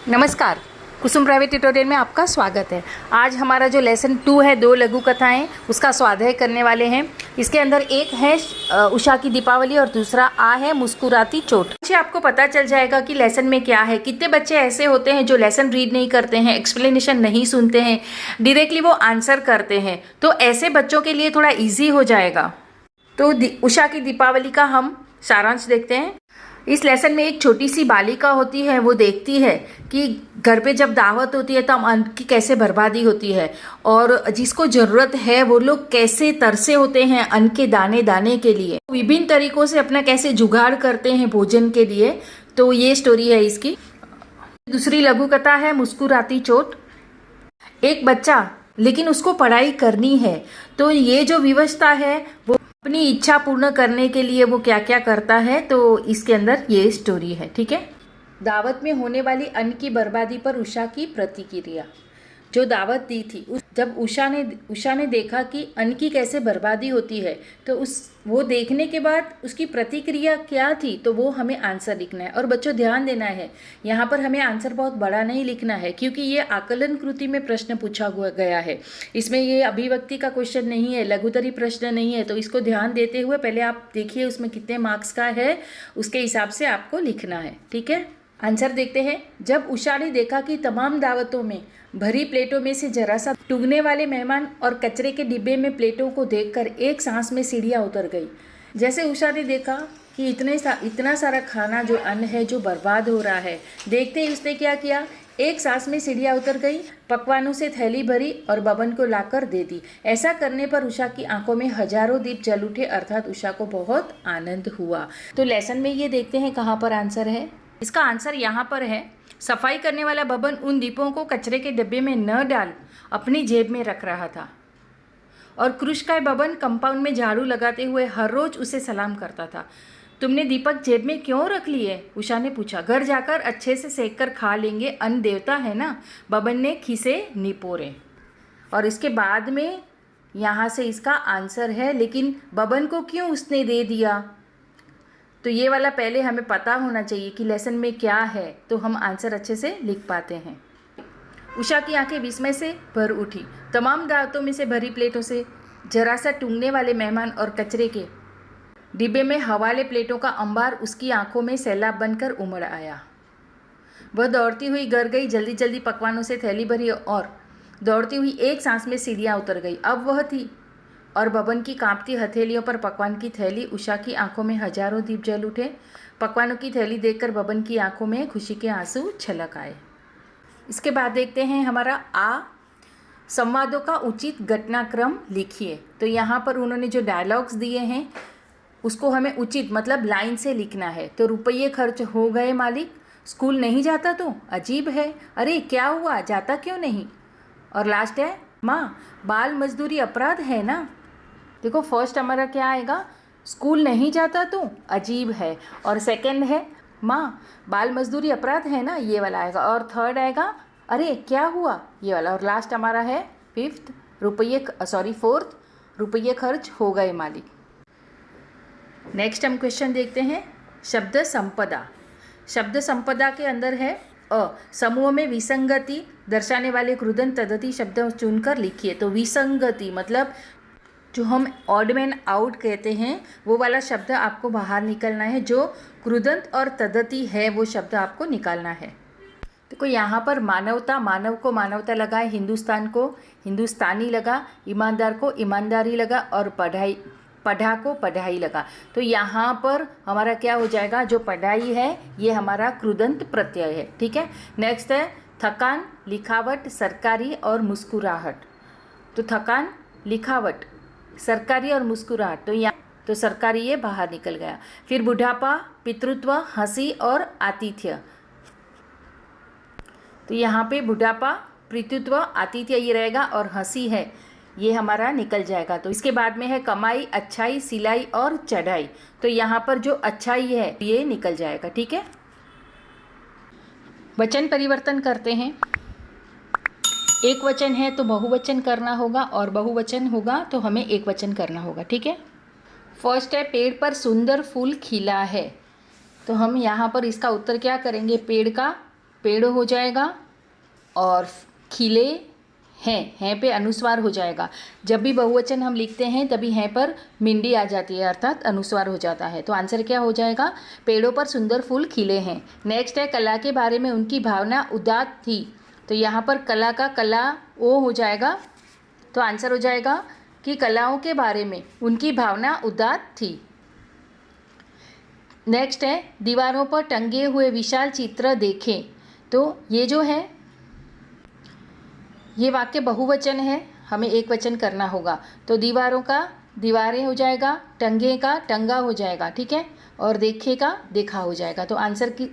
नमस्कार, कुसुम private tutorial में आपका स्वागत है। आज हमारा जो लेसन 2 है, 2 लघु कथाएं, उसका स्वाध्याय करने वाले हैं। इसके अंदर एक है उषा की दीपावली और दूसरा आ है मुस्कुराती चोट। अच्छे आपको पता चल जाएगा कि लेसन में क्या है। कितने बच्चे ऐसे होते हैं जो लेसन रीड नहीं करते हैं, एक्सप्लेनेशन नहीं सुनते हैं, डायरेक्टली वो आंसर करते हैं। तो ऐसे बच्चों के लिए थोड़ा ईजी हो जाएगा। तो उषा की दीपावली का हम सारांश देखते हैं। इस लेसन में एक छोटी सी बालिका होती है, वो देखती है कि घर पे जब दावत होती है तब अन्न की कैसे बर्बादी होती है और जिसको ज़रूरत है वो लोग कैसे तरसे होते हैं अन्न के दाने दाने के लिए, विभिन्न तरीकों से अपना कैसे जुगाड़ करते हैं भोजन के लिए। तो ये स्टोरी है इसकी। दूसरी लघु कथा है मुस्कुराती चोट। एक बच्चा, लेकिन उसको पढ़ाई करनी है, तो ये जो विवशता है वो अपनी इच्छा पूर्ण करने के लिए वो क्या क्या करता है, तो इसके अंदर ये स्टोरी है। ठीक है। दावत में होने वाली अन्न की बर्बादी पर उषा की प्रतिक्रिया। जो दावत दी थी, जब उषा ने देखा कि अन्न की कैसे बर्बादी होती है, तो वो देखने के बाद उसकी प्रतिक्रिया क्या थी, तो वो हमें आंसर लिखना है। और बच्चों ध्यान देना है, यहाँ पर हमें आंसर बहुत बड़ा नहीं लिखना है, क्योंकि ये आकलन कृति में प्रश्न पूछा गया है। इसमें ये अभिव्यक्ति का क्वेश्चन नहीं है, लघुतरी प्रश्न नहीं है। तो इसको ध्यान देते हुए पहले आप देखिए उसमें कितने मार्क्स का है, उसके हिसाब से आपको लिखना है। ठीक है। आंसर देखते हैं। जब उषा ने देखा कि तमाम दावतों में भरी प्लेटों में से जरा सा टूटने वाले मेहमान और कचरे के डिब्बे में प्लेटों को देखकर एक सांस में सीढ़ियाँ उतर गई। जैसे उषा ने देखा कि इतना सारा खाना जो अन्न है जो बर्बाद हो रहा है, देखते ही उसने क्या किया, एक सांस में सीढ़ियाँ उतर गई, पकवानों से थैली भरी और बबन को लाकर दे दी। ऐसा करने पर उषा की आंखों में हजारों दीप जल उठे, अर्थात उषा को बहुत आनंद हुआ। तो लेसन में ये देखते हैं कहाँ पर आंसर है। इसका आंसर यहाँ पर है। सफाई करने वाला बबन उन दीपों को कचरे के डिब्बे में न डाल अपनी जेब में रख रहा था और कृष्णकाय बबन कंपाउंड में झाड़ू लगाते हुए हर रोज उसे सलाम करता था। तुमने दीपक जेब में क्यों रख लिए? उषा ने पूछा। घर जाकर अच्छे से सेक कर खा लेंगे, अन्न देवता है ना, बबन ने खीसे निपोरे। और इसके बाद में यहाँ से इसका आंसर है, लेकिन बबन को क्यों उसने दे दिया, तो ये वाला पहले हमें पता होना चाहिए कि लेसन में क्या है, तो हम आंसर अच्छे से लिख पाते हैं। उषा की आंखें विस्मय से भर उठी। तमाम दावतों में से भरी प्लेटों से जरा सा टूटने वाले मेहमान और कचरे के डिब्बे में हवाले प्लेटों का अंबार उसकी आंखों में सैलाब बनकर उमड़ आया। वह दौड़ती हुई घर गई, जल्दी जल्दी पकवानों से थैली भरी और दौड़ती हुई एक सांस में सीढ़ियाँ उतर गई। अब वह थी और बबन की कांपती हथेलियों पर पकवान की थैली। उषा की आंखों में हजारों दीप जल उठे। पकवानों की थैली देखकर बबन की आंखों में खुशी के आंसू छलक आए। इसके बाद देखते हैं हमारा आ। संवादों का उचित घटनाक्रम लिखिए। तो यहाँ पर उन्होंने जो डायलॉग्स दिए हैं उसको हमें उचित मतलब लाइन से लिखना है। तो रुपये खर्च हो गए मालिक, स्कूल नहीं जाता तो अजीब है, अरे क्या हुआ, जाता क्यों नहीं। और लास्ट है माँ, बाल मजदूरी अपराध है ना। देखो फर्स्ट हमारा क्या आएगा, स्कूल नहीं जाता तो अजीब है, और सेकंड है माँ, बाल मजदूरी अपराध है ना, ये वाला आएगा। और थर्ड आएगा अरे क्या हुआ, ये वाला। और लास्ट हमारा है फोर्थ, रुपये खर्च हो गए मालिक। नेक्स्ट हम क्वेश्चन देखते हैं। शब्द संपदा। शब्द संपदा के अंदर है अ। समूह में विसंगति दर्शाने वाले कृदंत तद्धित शब्द चुनकर लिखिए। तो विसंगति मतलब जो हम ऑड मैन आउट कहते हैं वो वाला शब्द आपको बाहर निकलना है। जो कृदंत और तद्धित है वो शब्द आपको निकालना है। देखो यहाँ पर मानवता, मानव को मानवता लगा, हिंदुस्तान को हिंदुस्तानी लगा, ईमानदार को ईमानदारी लगा और पढ़ा को पढ़ाई लगा। तो यहाँ पर हमारा क्या हो जाएगा, जो पढ़ाई है ये हमारा कृदंत प्रत्यय है। ठीक है। नेक्स्ट है थकान, लिखावट, सरकारी और मुस्कुराहट। तो थकान, लिखावट, सरकारी और मुस्कुराहट, तो यहाँ तो सरकारी ये बाहर निकल गया। फिर बुढ़ापा, पितृत्व, हंसी और आतिथ्य। तो यहाँ पे बुढ़ापा, पितृत्व, आतिथ्य ये रहेगा और हंसी है ये हमारा निकल जाएगा। तो इसके बाद में है कमाई, अच्छाई, सिलाई और चढ़ाई। तो यहाँ पर जो अच्छाई है ये निकल जाएगा। ठीक है। वचन परिवर्तन करते हैं। एक वचन है तो बहुवचन करना होगा और बहुवचन होगा तो हमें एक वचन करना होगा। ठीक है। फर्स्ट है पेड़ पर सुंदर फूल खिला है। तो हम यहाँ पर इसका उत्तर क्या करेंगे, पेड़ हो जाएगा और खिले हैं पे अनुस्वार हो जाएगा। जब भी बहुवचन हम लिखते हैं तभी हैं पर मिंडी आ जाती है, अर्थात अनुस्वार हो जाता है। तो आंसर क्या हो जाएगा? पेड़ों पर सुंदर फूल खिले हैं। नेक्स्ट है कला के बारे में उनकी भावना उदात्त थी। तो यहाँ पर कला का कला ओ हो जाएगा। तो आंसर हो जाएगा कि कलाओं के बारे में उनकी भावना उदात्त थी। नेक्स्ट है दीवारों पर टंगे हुए विशाल चित्र देखें। तो ये जो है ये वाक्य बहुवचन है, हमें एक वचन करना होगा। तो दीवारों का दीवारें हो जाएगा, टंगे का टंगा हो जाएगा, ठीक है, और देखे का देखा हो जाएगा। तो आंसर की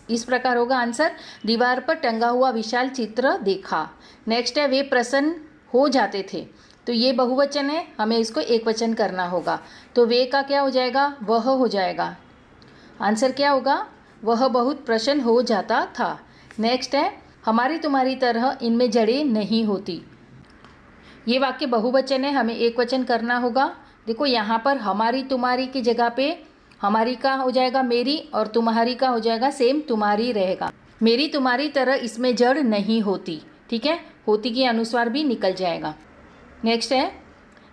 इस प्रकार होगा आंसर, दीवार पर टंगा हुआ विशाल चित्र देखा। नेक्स्ट है वे प्रसन्न हो जाते थे। तो ये बहुवचन है, हमें इसको एक वचन करना होगा। तो वे का क्या हो जाएगा? वह हो जाएगा। आंसर क्या होगा? वह बहुत प्रसन्न हो जाता था। नेक्स्ट है हमारी तुम्हारी तरह इनमें जड़ें नहीं होती। ये वाक्य बहुवचन है, हमें एक वचन करना होगा। देखो यहाँ पर हमारी तुम्हारी की जगह पे हमारी का हो जाएगा मेरी और तुम्हारी का हो जाएगा सेम तुम्हारी रहेगा। मेरी तुम्हारी तरह इसमें जड़ नहीं होती, ठीक है, होती के अनुस्वार भी निकल जाएगा। नेक्स्ट है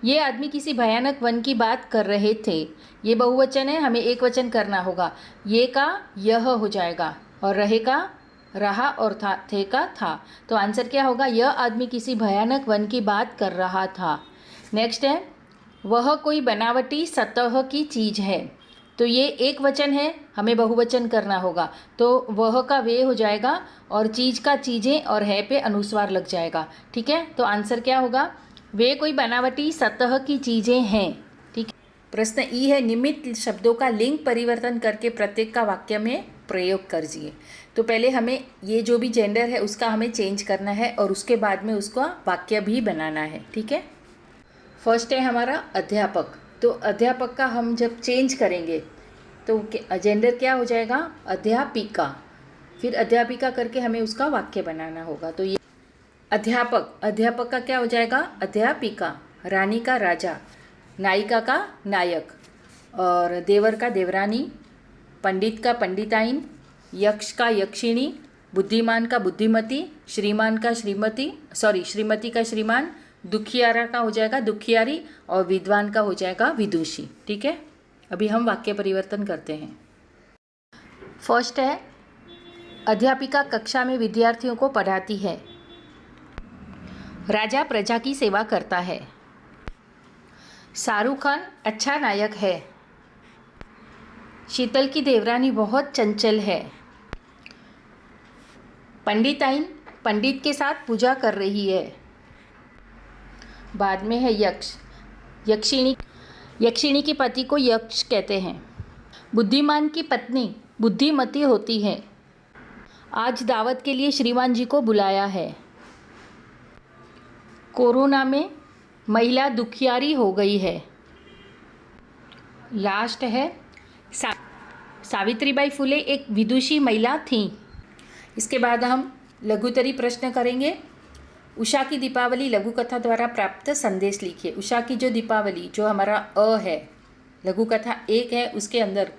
ये आदमी किसी भयानक वन की बात कर रहे थे। ये बहुवचन है, हमें एक वचन करना होगा। ये का यह हो जाएगा और रहे का रहा और था थे का था। तो आंसर क्या होगा? यह आदमी किसी भयानक वन की बात कर रहा था। नेक्स्ट है वह कोई बनावटी सतह की चीज़ है। तो ये एक वचन है, हमें बहुवचन करना होगा। तो वह का वे हो जाएगा और चीज़ का चीज़ें और है पे अनुस्वार लग जाएगा, ठीक है। तो आंसर क्या होगा? वे कोई बनावटी सतह की चीज़ें हैं, ठीक है। प्रश्न ई है निम्नलिखित शब्दों का लिंग परिवर्तन करके प्रत्येक का वाक्य में प्रयोग करिए। तो पहले हमें ये जो भी जेंडर है उसका हमें चेंज करना है और उसके बाद में उसका वाक्य भी बनाना है, ठीक है। फर्स्ट है हमारा अध्यापक। तो अध्यापक का हम जब चेंज करेंगे तो जेंडर क्या हो जाएगा? अध्यापिका। फिर अध्यापिका करके हमें उसका वाक्य बनाना होगा। तो ये अध्यापक का क्या हो जाएगा? अध्यापिका। रानी का राजा, नायिका का नायक, और देवर का देवरानी, पंडित का पंडिताइन, यक्ष का यक्षिणी, बुद्धिमान का बुद्धिमती, श्रीमान का श्रीमती का श्रीमान, दुखियारा का हो जाएगा दुखियारी और विद्वान का हो जाएगा विदुषी, ठीक है। अभी हम वाक्य परिवर्तन करते हैं। फर्स्ट है अध्यापिका कक्षा में विद्यार्थियों को पढ़ाती है। राजा प्रजा की सेवा करता है। शाहरुख खान अच्छा नायक है। शीतल की देवरानी बहुत चंचल है। पंडिताइन पंडित के साथ पूजा कर रही है। बाद में है यक्ष, यक्षिणी के पति को यक्ष कहते हैं। बुद्धिमान की पत्नी बुद्धिमती होती है। आज दावत के लिए श्रीमान जी को बुलाया है। कोरोना में महिला दुखियारी हो गई है। लास्ट है सावित्रीबाई फुले एक विदुषी महिला थीं। इसके बाद हम लघुतरी प्रश्न करेंगे। उषा की दीपावली लघु कथा द्वारा प्राप्त संदेश लिखिए। उषा की जो दीपावली जो हमारा है, लघु कथा 1 है, उसके अंदर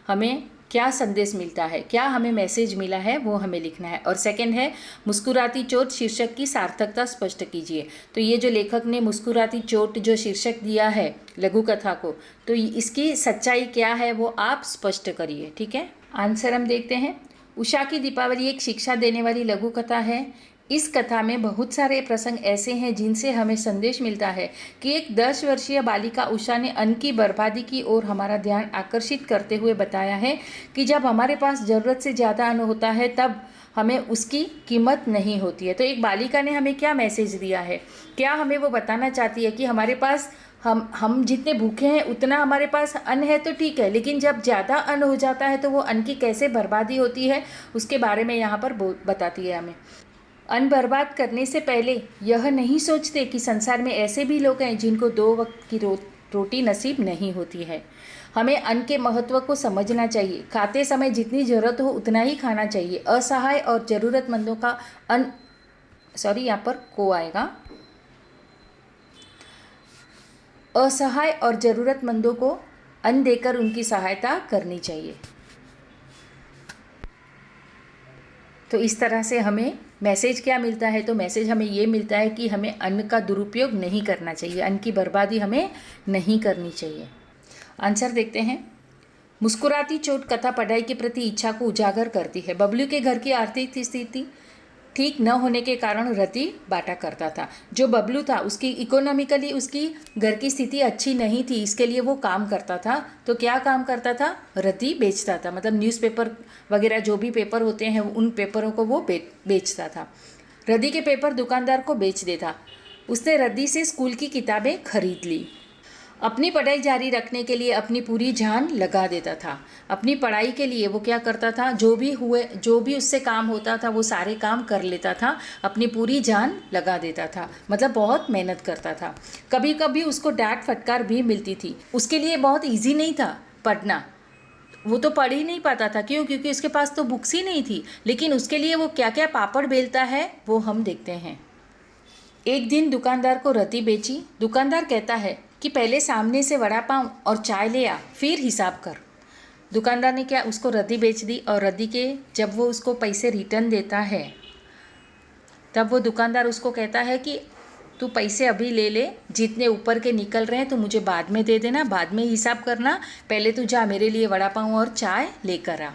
हमें क्या संदेश मिलता है, क्या हमें मैसेज मिला है, वो हमें लिखना है। और सेकंड है मुस्कुराती चोट शीर्षक की सार्थकता स्पष्ट कीजिए। तो ये जो लेखक ने मुस्कुराती चोट जो शीर्षक दिया है लघु कथा को, तो इसकी सच्चाई क्या है वो आप स्पष्ट करिए, ठीक है। आंसर हम देखते हैं। उषा की दीपावली एक शिक्षा देने वाली लघु कथा है। इस कथा में बहुत सारे प्रसंग ऐसे हैं जिनसे हमें संदेश मिलता है कि एक 10 वर्षीय बालिका उषा ने अन्न की बर्बादी की ओर हमारा ध्यान आकर्षित करते हुए बताया है कि जब हमारे पास ज़रूरत से ज़्यादा अन्न होता है तब हमें उसकी कीमत नहीं होती है। तो एक बालिका ने हमें क्या मैसेज दिया है, क्या हमें वो बताना चाहती है कि हमारे पास हम जितने भूखे हैं उतना हमारे पास अन्न है तो ठीक है, लेकिन जब ज़्यादा अन्न हो जाता है तो वो अन्न की कैसे बर्बादी होती है उसके बारे में यहाँ पर बताती है हमें। अन्न बर्बाद करने से पहले यह नहीं सोचते कि संसार में ऐसे भी लोग हैं जिनको 2 वक्त की रोटी नसीब नहीं होती है। हमें अन्न के महत्व को समझना चाहिए। खाते समय जितनी ज़रूरत हो उतना ही खाना चाहिए। असहाय और ज़रूरतमंदों का यहाँ पर को आएगा। असहाय और ज़रूरतमंदों को अन्न देकर उनकी सहायता करनी चाहिए। तो इस तरह से हमें मैसेज क्या मिलता है, तो मैसेज हमें ये मिलता है कि हमें अन्न का दुरुपयोग नहीं करना चाहिए, अन्न की बर्बादी हमें नहीं करनी चाहिए। आंसर देखते हैं। मुस्कुराती चोट कथा पढ़ाई के प्रति इच्छा को उजागर करती है। बबलू के घर की आर्थिक स्थिति ठीक न होने के कारण रति बाटा करता था। जो बबलू था उसकी इकोनॉमिकली उसकी घर की स्थिति अच्छी नहीं थी, इसके लिए वो काम करता था। तो क्या काम करता था? रति बेचता था, मतलब न्यूज़पेपर वगैरह जो भी पेपर होते हैं उन पेपरों को वो बेचता था। रद्दी के पेपर दुकानदार को बेच देता। उसने रद्दी से स्कूल की किताबें खरीद ली। अपनी पढ़ाई जारी रखने के लिए अपनी पूरी जान लगा देता था। अपनी पढ़ाई के लिए वो क्या करता था? जो भी उससे काम होता था वो सारे काम कर लेता था, अपनी पूरी जान लगा देता था, मतलब बहुत मेहनत करता था। कभी कभी उसको डांट फटकार भी मिलती थी। उसके लिए बहुत ईजी नहीं था पढ़ना, वो तो पढ़ ही नहीं पाता था। क्यों? क्योंकि उसके पास तो बुक्स ही नहीं थी। लेकिन उसके लिए वो क्या क्या पापड़ बेलता है वो हम देखते हैं। एक दिन दुकानदार को रति बेची। दुकानदार कहता है कि पहले सामने से वड़ा पाव और चाय ले आ, फिर हिसाब कर। दुकानदार ने क्या उसको रद्दी बेच दी, और रद्दी के जब वो उसको पैसे रिटर्न देता है तब वो दुकानदार उसको कहता है कि तू पैसे अभी ले ले, जितने ऊपर के निकल रहे हैं तो मुझे बाद में दे देना, बाद में हिसाब करना, पहले तू जा मेरे लिए वड़ा पाव और चाय लेकर आ।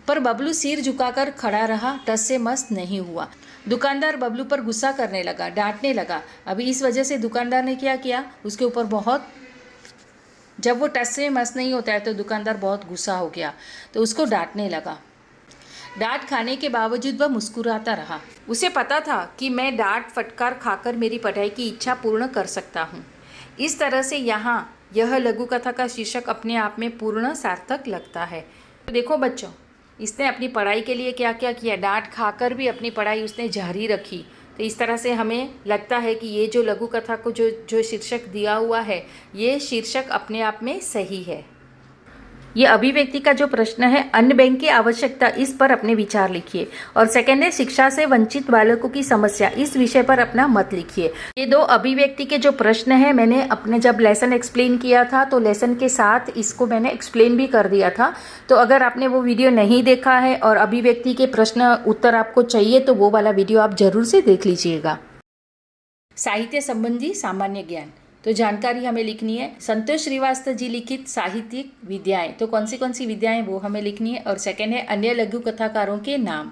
पर बबलू सिर झुकाकर खड़ा रहा, टस से मस नहीं हुआ। दुकानदार बबलू पर गुस्सा करने लगा, डांटने लगा। अभी इस वजह से दुकानदार ने क्या किया, उसके ऊपर बहुत, जब वो टस से मस नहीं होता है तो दुकानदार बहुत गुस्सा हो गया, तो उसको डांटने लगा। डांट खाने के बावजूद वह मुस्कुराता रहा। उसे पता था कि मैं डांट फटकार खाकर मेरी पढ़ाई की इच्छा पूर्ण कर सकता हूँ। इस तरह से यहाँ यह लघु कथा का शीर्षक अपने आप में पूर्ण सार्थक लगता है। तो देखो बच्चों, इसने अपनी पढ़ाई के लिए क्या क्या किया, डांट खाकर भी अपनी पढ़ाई उसने जारी रखी। तो इस तरह से हमें लगता है कि ये जो लघु कथा को जो शीर्षक दिया हुआ है, ये शीर्षक अपने आप में सही है। ये अभिव्यक्ति का जो प्रश्न है, अन्न बैंक की आवश्यकता, इस पर अपने विचार लिखिए। और सेकंड है शिक्षा से वंचित बालकों की समस्या, इस विषय पर अपना मत लिखिए। ये दो अभिव्यक्ति के जो प्रश्न है, मैंने अपने जब लेसन एक्सप्लेन किया था तो लेसन के साथ इसको मैंने एक्सप्लेन भी कर दिया था। तो अगर आपने वो वीडियो नहीं देखा है और अभिव्यक्ति के प्रश्न उत्तर आपको चाहिए तो वो वाला वीडियो आप जरूर से देख लीजिएगा। साहित्य संबंधी सामान्य ज्ञान, तो जानकारी हमें लिखनी है। संतोष श्रीवास्तव जी लिखित साहित्यिक विद्याएं, तो कौन सी विद्याएं वो हमें लिखनी है। और सेकंड है अन्य लघु कथाकारों के नाम।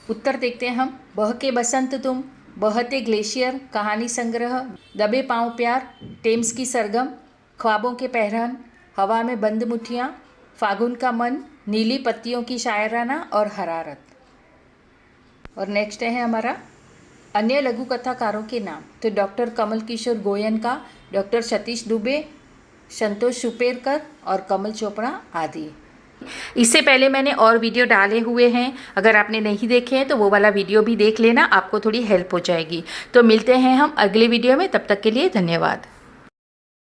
उत्तर देखते हैं हम। बह के बसंत तुम, बहते ग्लेशियर, कहानी संग्रह, दबे पाँव प्यार, टेम्स की सरगम, ख्वाबों के पहरान, हवा में बंद मुठियाँ, फागुन का मन, नीली पत्तियों की शायराना और हरारत। और नेक्स्ट है हमारा अन्य लघु कथाकारों के नाम, तो डॉक्टर कमल किशोर गोयनका, डॉक्टर सतीश दुबे, संतोष सुपेरकर और कमल चोपड़ा आदि। इससे पहले मैंने और वीडियो डाले हुए हैं, अगर आपने नहीं देखे हैं तो वो वाला वीडियो भी देख लेना, आपको थोड़ी हेल्प हो जाएगी। तो मिलते हैं हम अगले वीडियो में, तब तक के लिए धन्यवाद।